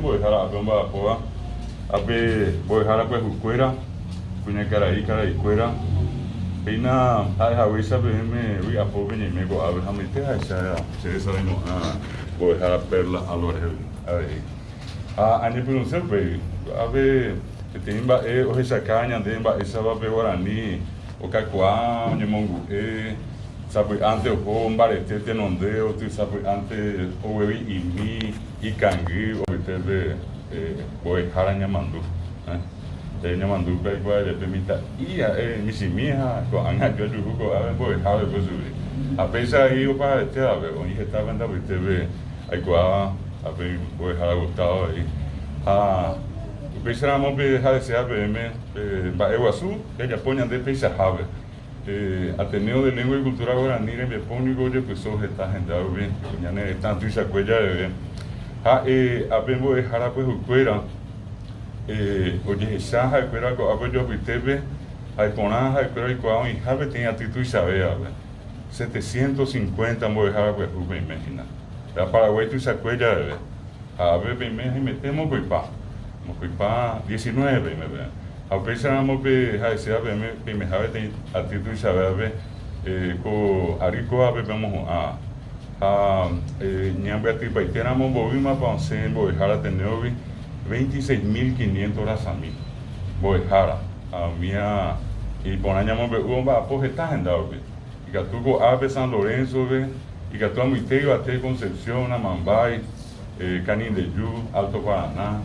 voy a dejar a bomba poa voy a dejar pues cuera puña cara y cuera peina a javisa me voy a pobre ni me go a ver a meter a esa se sabe no voy a dejar a perla a lo a año por un ser a ver que tenga o esa caña de esa va peor a ni o cacoa ni mongo sabe antes o barete te non deu tu sabe antes o e mi e cangue o teve boi haraña mandu nya mandu pe igual de permita e mi si minha com a minha de Hugo a boi hara bezuri a pensa aí o para te a ver onde estava andando teve igual a ver boi hara gostava aí o pensamos be hara se ABM ba Iguaçu que já põe ande pensa have Ateneo de Lengua y Cultura Guaraní en Biapónico de pessoas está agendado bien ya ne tanto esa cuella de apembo de jara pues cuera oye esa cuera co apoyo pitebe hay ponaja cuera y coa y habe tiene actitud y sabe 750 mo de jara pues me imagina la Paraguay tu esa cuella de habe me metemos pues pa 19 me vean a pensamos que se abre me sabe actitud sabe co arico abre vamos a nyambe tipo tenemos bovima para hacer bojara teneovi 26.500 horas a mí bojara a mía y ponamos un va por esta agenda y que tu abre San Lorenzo y que tu amitego a Concepción a Mambay Canin de Yu Alto Paraná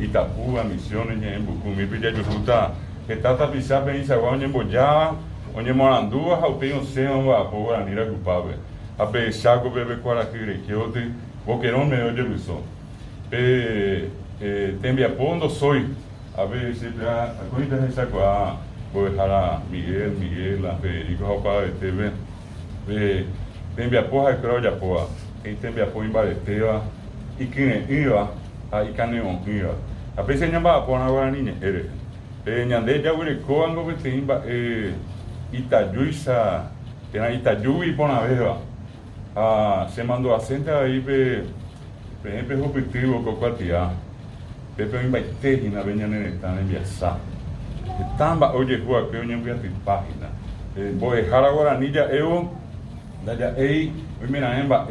Itapúa, Misiones, Bucumi, Pillajuta, que está tapizada en Isaguá, onde Boyá, onde Morandua, Jalpeio, Sema, a Poa, Anira, Culpável, a Peixaco, Bebê, Quaraquiri, Quiote, Boqueirão, Meio de Luizão. Tembiapô, onde soy, a ver, sempre a coisa de Isaguá, vou deixar a Miguel, a Federico, Jalpá, TV, Tembiapô, Raicró, Japoa, em Tembiapô, em Bareteua, e quem ia, ahí caneón iba a veces ñamba por una guaraní ñande ya huele coango que timba Itayuisa era Itayuí por una vez se mandó a sentar ahí pe ejemplo objetivo con cuatía pepe imba tegina venían en esta en viasa estamba oye juega que oye en página voy a dejar a guaraní ya ya hoy mira emba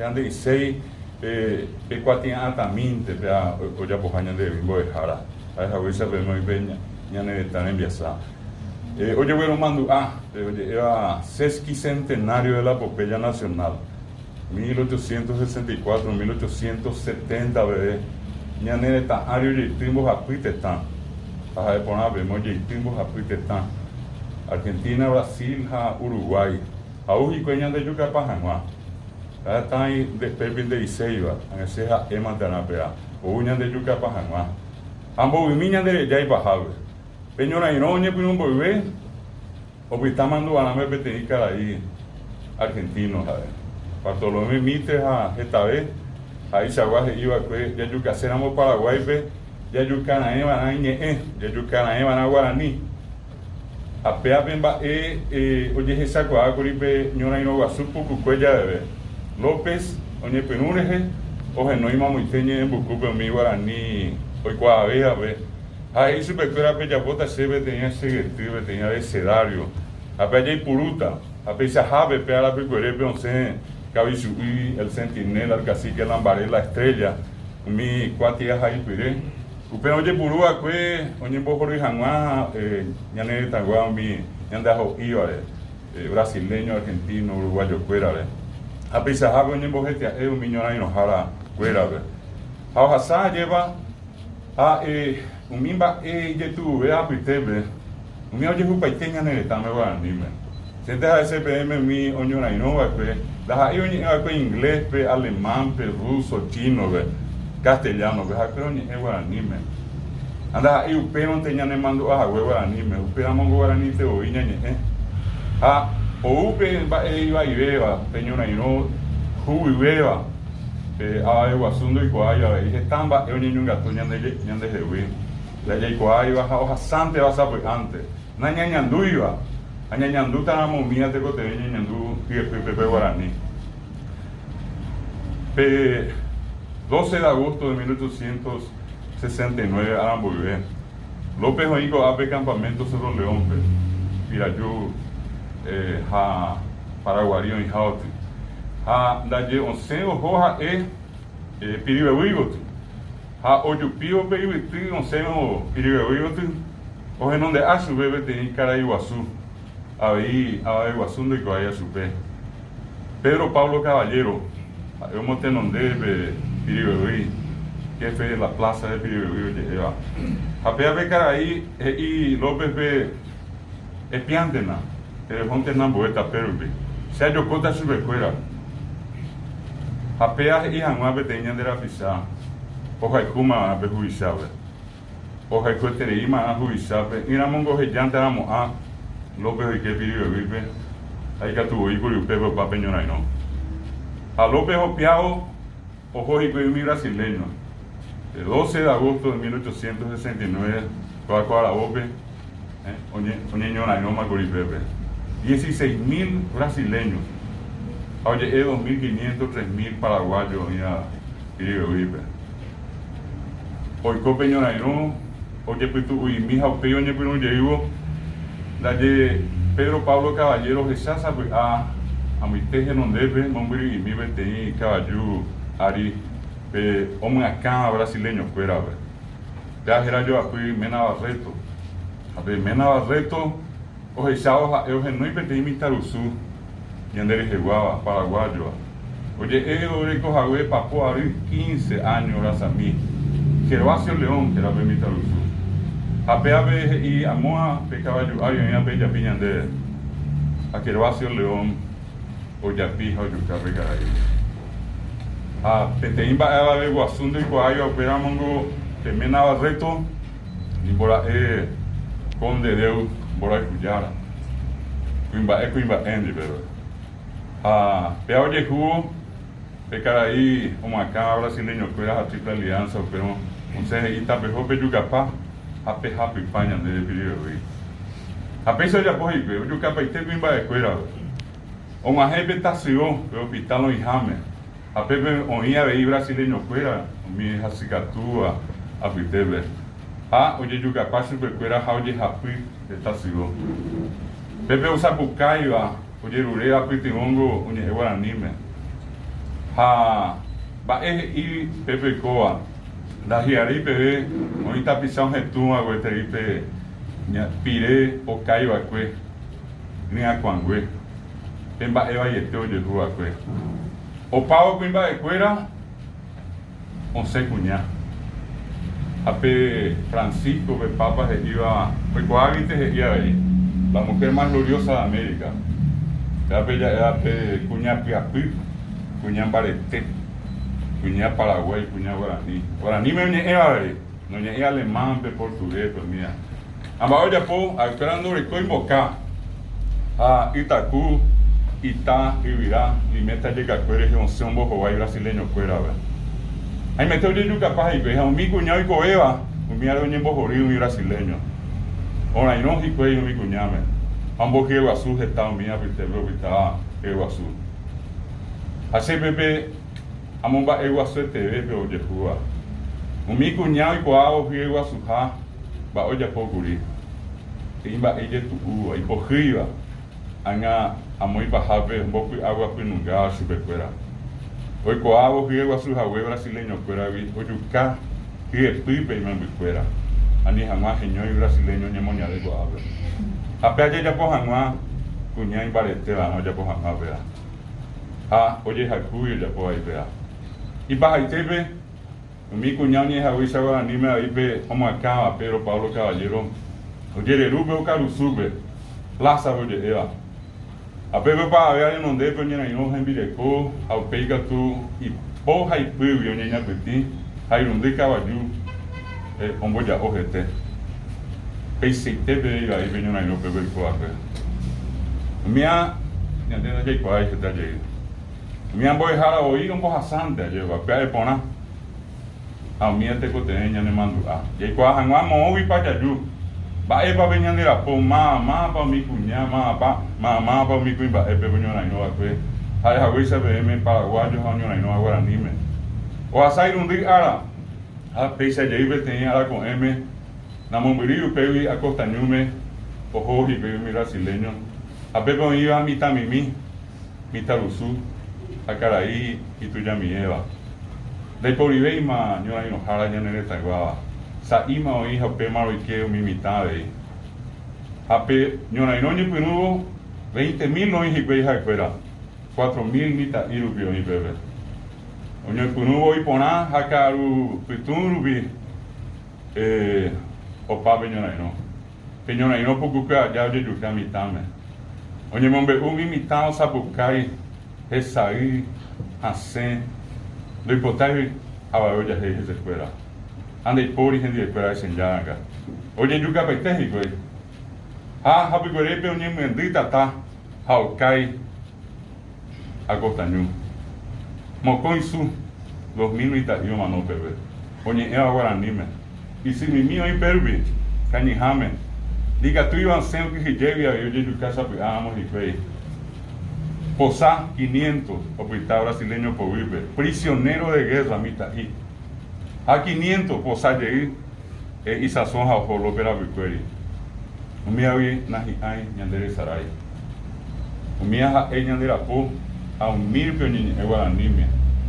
ande 6 pecuatia ataminte pea oya pojaña de bimbo de jara a esa huesa vemos y peña ya ne están enviasados oye bueno mando era sesquicentenario de la epopeya nacional 1864 1870 bebé ya ne está ario y timbo japuite están a de poner vemos y timbo japuite están Argentina Brasil Uruguay a uji cueña de yuca pajanua está ahí después de Iseiva, en ese Emantanapea, o uñan de Yuca Pajanua. Ambos vimiñan de ya y bajable. Peñora y no, oye, pues un bebé, o pues está mandando a la me petenica ahí, argentino, ¿sabes? Bartolomé Mitre, esta vez, ahí se aguaje iba, pues, ya Yuca, éramos Paraguay, pues, ya Yuca, ya Yuca, na Guaraní. Apea, bemba, oye, esa coa, coripe, ñora y no guasupo, cucuella de ver. López, oye penuneje, oje no íbamos muy teñe en Bucupe, mi guaraní, hoy cuadra ve. Ahí su pectora pellapota se ve tenía secretario, tenía abecedario. A pella y puruta, a pella jave, pea la pecuere, peonce, cabisuí, el centinela, el cacique, la lambaré, la estrella, mi cuatías ahí pide. Upe oye purúa, que, oye bojo y janguá, ñane tangua, mi, ñandajo íbare, brasileño, argentino, uruguayo, cuérale. A pesar de que no es un niño ahí no jara cuera a hoja lleva a un mimba de tu vea pitebe un mío llevo paiteña en el estame guanime sientes a SPM mi oño ahí no ve la hay un inglés pe alemán pe ruso chino ve castellano ve a creo ni es guanime anda ahí un pero teña ne mando a guanime un pero mongo guarani te oiña ni o upe iba y beba peñona y no jugo y beba a Iguazundo y Coaya y estamba un niño gato ñande de huir la ya y Coaya baja hoja sante vas a pues antes na ñañandú iba a ñañandú tan momía te cote ñañandú y pepe guaraní 12 de agosto de 1869, Aramboibé. López Oingo ape campamento Cerro León, Pirayú, ha Paraguario y Jauti. Ha dalle once hoja piribewigotu. Ha oyupio peribitu once piribewigotu. Oje donde a su bebé de Caraiguazú. Ahí a Iguazú de Coaya Supe. Pedro Pablo Caballero, eu montei de Piribewi, que fez la plaza de Piribewi de Eva. Rapé a ver Caraí e López be espiantena, que fonte na boeta Perubi. Se a Jocota Subecuera. Rapé a Ihanua betenha de la pisa. Oja Kuma a Bejuisabe. Oja Cotereima a Juisabe. Iramongo Hejante a Moa, López de Piribewi. Ahí que tuvo y con usted para Peñonay, ¿no? A López Opiao, ojo y mi brasileño. El 12 de agosto de 1869, Coacoa la Ope, Oñeñonay, no Macoripepe. 16.000 brasileños. Oye, 2.500, 3.000 paraguayos y Piribewipe. Hoy Copeñonay, no. Oye, pues tú, y mi hija Opeo, oye, pues no llego. Dalle Pedro Pablo Caballero rechaza a mi teje non debe nombri y mi vete caballo ari hombre acá brasileño fuera ya era yo aquí Mena Barreto Mena Barreto o rechazados a Eugenio y vete mi taruzú y andere jeguaba paraguayo oye rico jagüe papo ari 15 años gracias a mí Gervasio León que era mi taruzú Ape y Amoa pe caballo ay en bella piña de a Gervasio León o Yapi o Yucarre Caray. A Peteimba Eva de Guasundo y Coayo Operamongo que Mena Barreto y Bora Conde Deu Bora Cuyara. Cuimba Endi, pero. A Peao Yehugo pe Caray como acá brasileño que era a triple alianza pero un CGI pejo pe Yucapá a peja pipaña de Piribewi. A pesar de apoyo, yo capaz de ir a escuela. O a jefe tació, pero hospital no hijame. A pepe oía veí brasileño fuera, mi hija cicatúa, a pitebe. A oye yo capaz de escuela oye happy de tació. Pepe usa bucaiba, oye rurea pitingongo, oye guaranime. Ha va y pepe coa. La hiari pepe, ahorita pisamos jetuma, güey, te pire o caiba cue ni a cuangüe pemba eva y este oye rúa cue o pavo pemba de cuera once cuñá ape Francisco pe papa se iba pues cohabite se iba ahí la mujer más gloriosa de América ape cuñá piapi cuñá barete cuñá Paraguay cuñá guaraní me eva ahí no ñe alemán pe portugués pues mira Amado Yapo, esperando Rico y Boca, a Itacú, Itá, Ibirá, Limeta, Yecacuere, que un bojo brasileño fuera. Ahí me estoy yo capaz de ver a mi cuñado y coeva, un mía de un bojorío mi brasileño. Ahora, y no, y cuello mi cuñame. Ambos que Iguazú estaban mía, pero estaba Iguazú. Así, Pepe, amomba Iguazú TV, pero Yehua. Un mi cuñado y coavo, que Iguazú, va oye pocuri imba ella tu y cogiba anga amoy bajabe un poco agua pinunga superfuera hoy coabo que agua su jagüe brasileño fuera vi oyuca que pipe y me fuera ani jamás señor brasileño ni moña de coabo ape ya po jamás cuña y barete la no ya po jamás vea oye jacuyo ya po ahí vea y baja y tepe mi cuñado ni jagüe sabe anime ahí ve como acá Pedro Pablo Caballero oye le rube o carusube plaza oye eva a pepe para ver en donde peña y no en Vireco a peiga tu y poja y pueblo y ña petit hay donde caballo hombo ya ojete peisete pe ahí peña y no pepe coape mía ya de allí coai que está allí mía voy a dejar a oír un poja santa lleva pe de pona a mí te coteña ne mando y cuando vamos hoy para allá va para venir de la mamá para mi cuñada mamá para mi cuñada peñona y no va a ver hay agüisa PM paraguayos años y no guaranime O a sair un día ara. A pesa lleve tenía ara con M. Namombrío pevi a Costañume. Ojo y pevi mi brasileño. A Pepe iba a mitad mimi. Mitad Rusú. A Caraí y tuya mi Eva. De Poribé ma ñora enojada ya nere taguaba. Sa ima o hija pe maro y que mi mitad de. A pe ñora inoño pinubo 20.000 no hija y hija fuera. 4.000 mitad irupio y bebé. Oño pinubo y poná hakaru pitun rubi. O pape ñora ino. Que ñora ino pocuca ya oye yuka mitad me. Oño mombe mi mitad o sapucai. Esaí, Hacen, lo importante a la olla de esa escuela. Ande por y gente de escuela de Senyanga. Oye, yo capaz técnico. Happy Guarepe, un mendita ta, Haukai, a Costañú. Mocón su, 2000 italianos no bebé. Oye, era guaranime. Y si mi mío y perbi, cañijame. Diga tú iban siempre que llegue a oye, yo casa, amo y fe. Posá 500, hospital brasileño por vive, prisionero de guerra, mitaí. A 500, Posá llegué, y sazón a Jolopera Bicueri. Umia vi, nahi ay, ñandere saray. Umia a ñandera po, a 1000 peoñi, guaranime.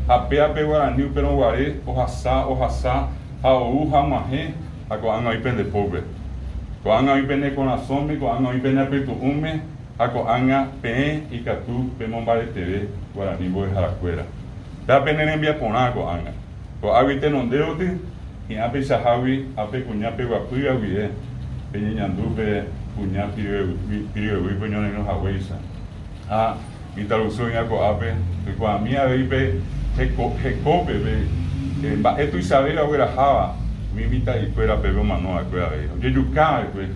A pea pe guarani, pero guaré, ojasá, a uja maje, a coanga y pende pobre. Coanga y pende con asome, coanga y pende apetu ume. Ako anga pe y catu pe mombare TV guarani boy haracuera. Da penen envia ponaco anga. Ko agite non deote y ape sahawi ape kunya pe guapuya guide. Pe ñandu pe kunya pirio wi ñone no haweisa. Ah, italuso ya ko ape ko amia pe hekope be ba esto Isabela hubiera java mi mita y fuera pe mano acuera be. Yo yuka pues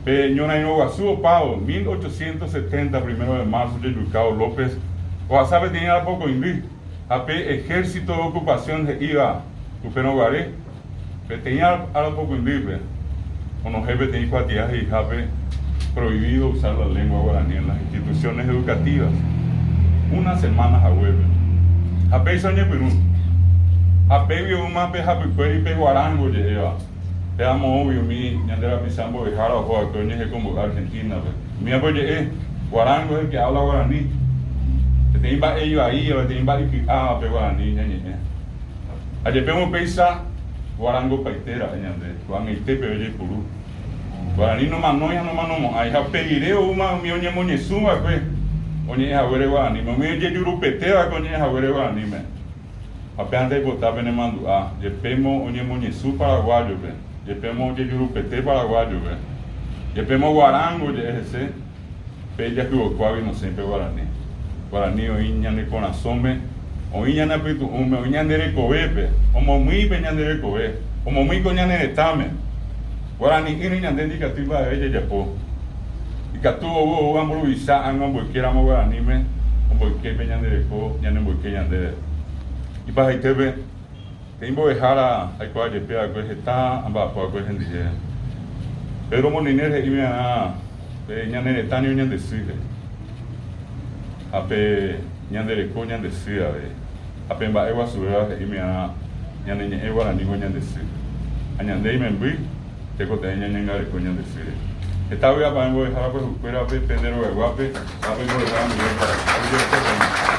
Ñona Inoguazú, Pau, 1870, 1 de marzo, de Yucao López, o sabe tenía poco inglés, ape ejército de ocupación de IVA, Cupeno Guaré, tenía a poco inglés, o no jefe tenía cuatillas y jape prohibido usar la lengua guaraní en las instituciones educativas, unas semanas a hueve. Ape soñé Perú, ape vio un mape jape cueri pe guarango lleva. Veamos obvio mi ñandera pisambo de jara o coño es como Argentina mi apoye guarango es el que habla guaraní te iba ellos ahí o te iba a pe guaraní ñañe ayer vemos pesa guarango paitera ñande guan este pe oye puru guaraní no manoya no manomo ahí ha pediré uma mi oñe moñezuma pues oñe es agüere guaraní mi oye yurupeteba coñe es agüere guaraní me apenas de botar venemando yepemo oñe moñezú paraguayo pe Yepemo de Yurupete paraguayo, Yepemo guarango de ese, pella que guavi no siempre guaraní. Guaraní o iña ne con asome, o iña ne pitu ume, o iña ne cobepe, o muy peña ne cobe, o muy coña ne tame. Guaraní que niña de indicativa de ella yapo. Y que tú o ambro visa anga porque éramos guaraní me, o porque peña ne co, ya ne porque ya de. Y para ahí te ve. Tengo que dejar a cual pea que está ambas por que gente pero moninere y me a ñanere tan unión de sigue ape ñandere coña de sigue ape ba ewa subera y me a ñanene ewa la niña de sigue añande y me vi te cote ñanga de coña de sigue esta voy a para dejar pues fuera pe pendero de guape ape no le dan